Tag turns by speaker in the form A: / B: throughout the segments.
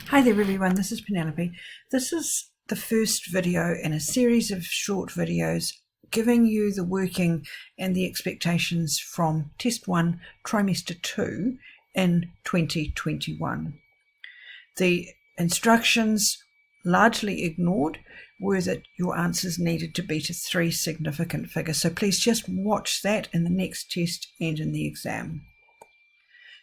A: Hi there everyone, this is Penelope. This is the first video in a series of short videos giving you the working and the expectations from Test 1, Trimester 2 in 2021. The instructions, largely ignored, were that your answers needed to be to 3 significant figures. So please just watch that in the next test and in the exam.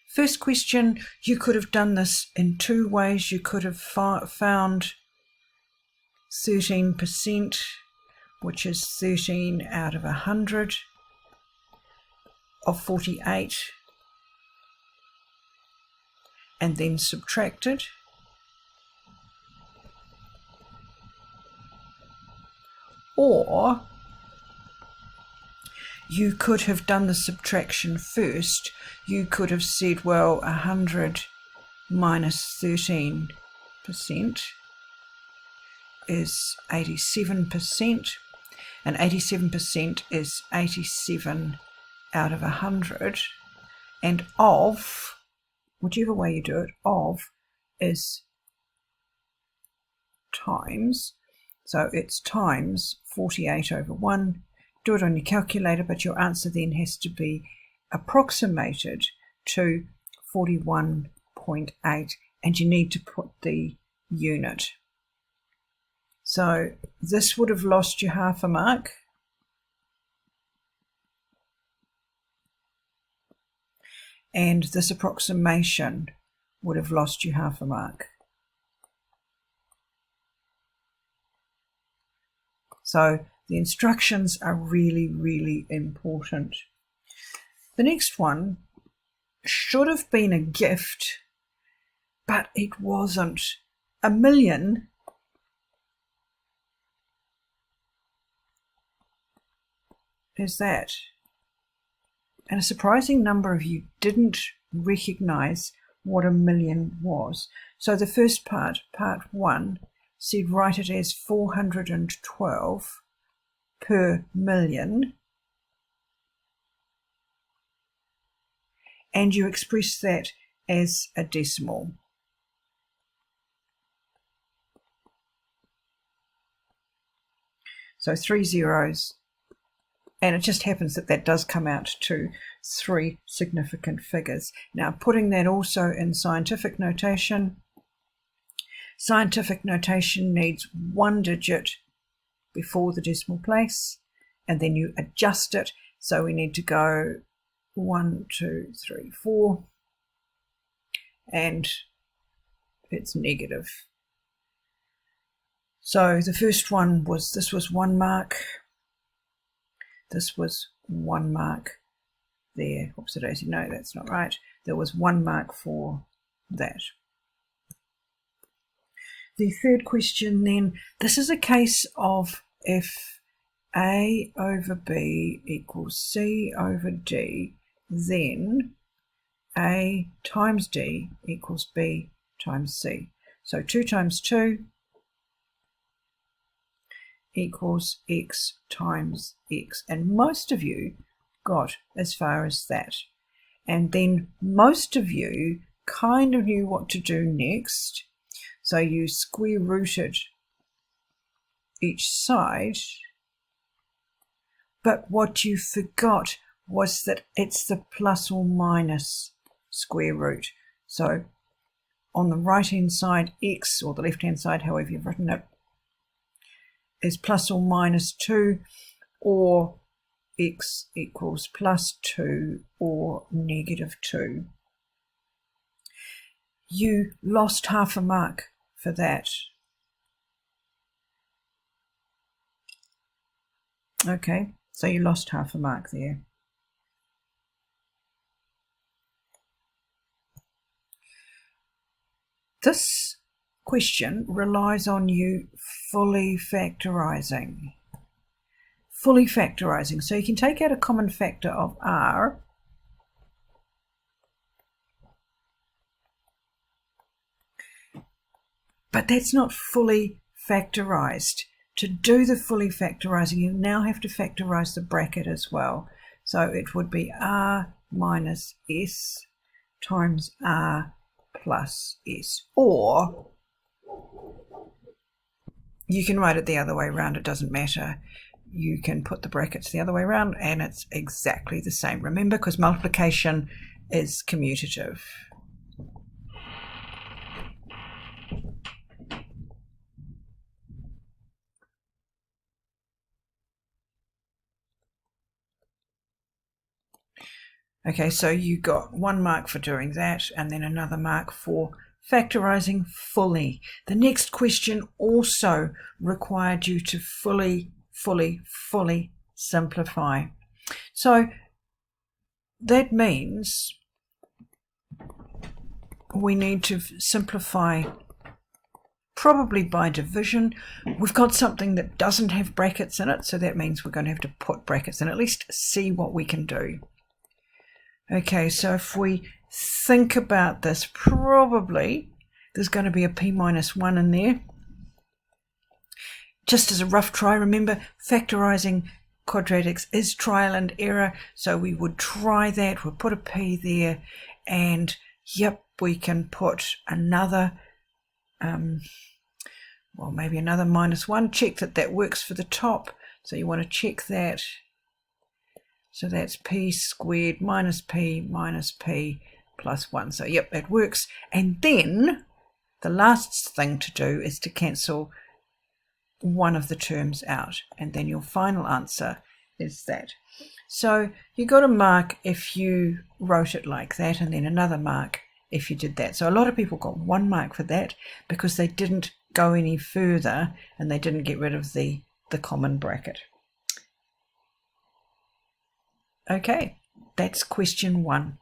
A: First question, you could have done this in 2 ways. You could have found 13%, which is 13 out of 100 of 48, and then subtracted. Or you could have done the subtraction first. You could have said, well, 100 minus 13% is 87%, and 87% is 87 out of 100, and of, whichever way you do it, of is times, so it's times 48 over 1. Do it on your calculator, but your answer then has to be approximated to 41.8, and you need to put the unit. So this would have lost you half a mark. And this approximation would have lost you half a mark. So the instructions are really, really important. The next one should have been a gift, but it wasn't. 1 million is that. And a surprising number of you didn't recognize what 1 million was. So the first part, part 1, said write it as 412 per million, and you express that as a decimal. So 3 zeros, and it just happens that that does come out to 3 significant figures. Now, putting that also in scientific notation, scientific notation needs 1 digit before the decimal place, and then you adjust it. So we need to go 1, 2, 3, 4, and it's negative. So the first one was, this was 1 mark, this was 1 mark there. Oops, no, that's not right. There was 1 mark for that. The third question then, this is a case of if A over B equals C over D, then A times D equals B times C. So 2 times 2 equals X times X. And most of you got as far as that. And then most of you kind of knew what to do next. So you square rooted each side, but what you forgot was that it's the plus or minus square root. So on the right hand side, X, or the left hand side, however you've written it, is plus or minus 2, or X equals plus 2 or negative 2. You lost half a mark for that. Okay, so you lost half a mark there. This question relies on you fully factorizing. Fully factorizing. So you can take out a common factor of R, but that's not fully factorized. To do the fully factorizing, you now have to factorize the bracket as well. So it would be R minus S times R plus S. Or You can write it the other way around, it doesn't matter. You can put the brackets the other way around and it's exactly the same. Remember, because multiplication is commutative. Okay, so you got 1 mark for doing that and then another mark for factorizing fully. The next question also required you to fully simplify. So that means we need to simplify probably by division. We've got something that doesn't have brackets in it, so that means we're going to have to put brackets in, at least see what we can do. Okay, so if we think about this, probably there's going to be a p-1 in there. Just as a rough try, remember factorizing quadratics is trial and error, so we would try that, we'll put a p there, and yep, we can put another, well, maybe another -1, check that that works for the top, so you want to check that. So that's p squared minus p plus 1. So yep, that works. And then the last thing to do is to cancel one of the terms out. And then your final answer is that. So you got a mark if you wrote it like that, and then another mark if you did that. So a lot of people got 1 mark for that because they didn't go any further and they didn't get rid of the common bracket. Okay, that's question 1.